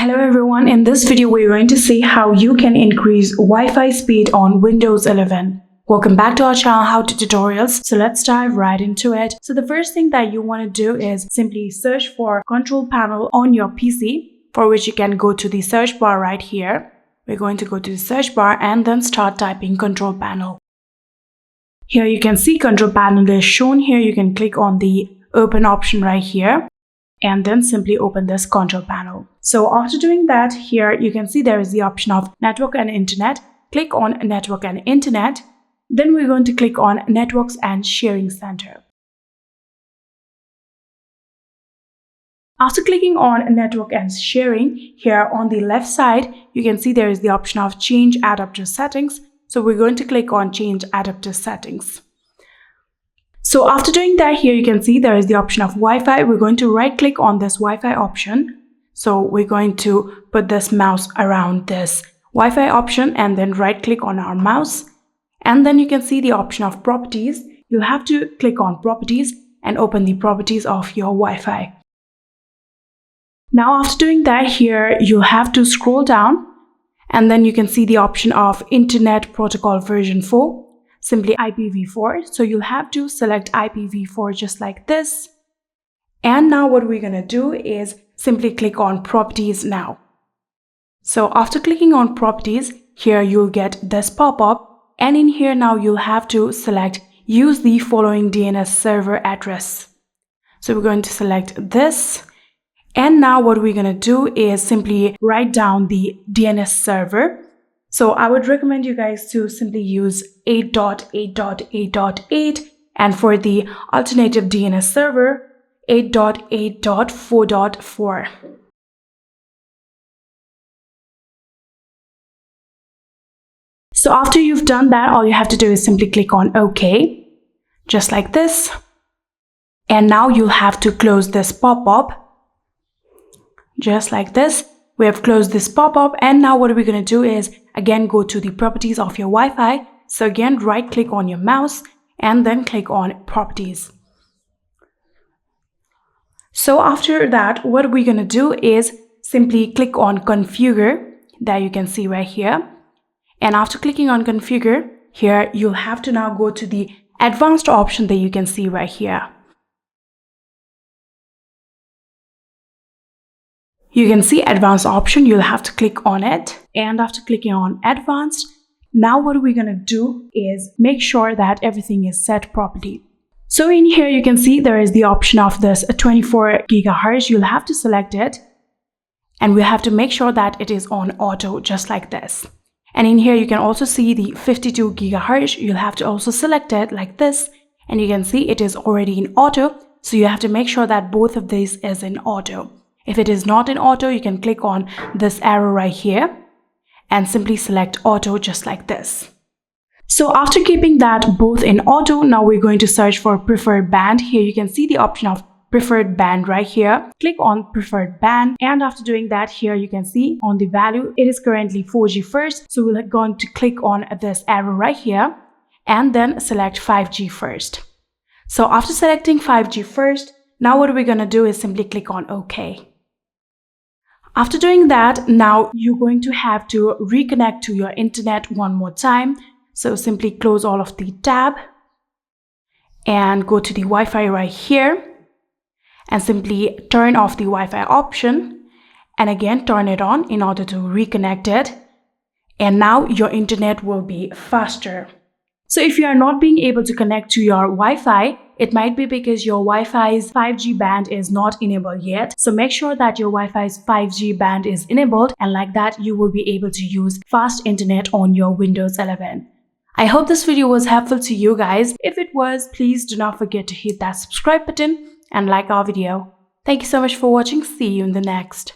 Hello everyone, in this video we're going to see how you can increase Wi-Fi speed on Windows 11. Welcome back to our channel How To Tutorials. So let's dive right into it. So the first thing that you want to do is simply search for control panel on your PC, for which you can go to the search bar right here. We're going to go to the search bar and then start typing control panel. Here you can see control panel is shown here. You can click on the open option right here and then simply open this control panel. So after doing that, here you can see there is the option of network and internet. Click on network and internet. Then we're going to click on networks and sharing center. After clicking on network and sharing, here on the left side, you can see there is the option of change adapter settings. So we're going to click on change adapter settings. So after doing that, here you can see there is the option of Wi-Fi. We're going to right click on this Wi-Fi option. So we're going to put this mouse around this Wi-Fi option and then right click on our mouse. And then you can see the option of properties. You'll have to click on properties and open the properties of your Wi-Fi. Now after doing that, here you'll have to scroll down and then you can see the option of Internet Protocol version 4. Simply IPv4. So you'll have to select IPv4 just like this. And now what we're going to do is simply click on properties now. So after clicking on properties, here you'll get this pop-up, and in here now you'll have to select use the following DNS server address. So we're going to select this. And now what we're going to do is simply write down the DNS server. So I would recommend you guys to simply use 8.8.8.8 and for the alternative DNS server 8.8.4.4. So after you've done that, all you have to do is simply click on OK, just like this. And now you'll have to close this pop-up, just like this. We have closed this pop-up, and now what we're going to do is again go to the properties of your Wi-Fi. So again, right click on your mouse and then click on properties. So after that, what we're going to do is simply click on configure, that you can see right here. And after clicking on configure, here you'll have to now go to the advanced option that you can see right here. You can see advanced option, you'll have to click on it. And after clicking on advanced, now what we're going to do is make sure that everything is set properly. So in here you can see there is the option of this 24 gigahertz. You'll have to select it and we'll have to make sure that it is on auto, just like this. And in here you can also see the 52 gigahertz. You'll have to also select it like this, and you can see it is already in auto. So you have to make sure that both of these is in auto. If it is not in auto, you can click on this arrow right here and simply select auto, just like this. So after keeping that both in auto, now we're going to search for preferred band. Here you can see the option of preferred band right here. Click on preferred band, and after doing that, here you can see on the value it is currently 4G first. So we're going to click on this arrow right here and then select 5G first. So after selecting 5G first, now what we're going to do is simply click on OK. After doing that, now you're going to have to reconnect to your internet one more time. So simply close all of the tab and go to the Wi-Fi right here and simply turn off the Wi-Fi option and again turn it on in order to reconnect it. And now your internet will be faster. So if you are not being able to connect to your Wi-Fi, it might be because your Wi-Fi's 5G band is not enabled yet. So make sure that your Wi-Fi's 5G band is enabled, and like that you will be able to use fast internet on your Windows 11. I hope this video was helpful to you guys. If it was, please do not forget to hit that subscribe button and like our video. Thank you so much for watching. See you in the next.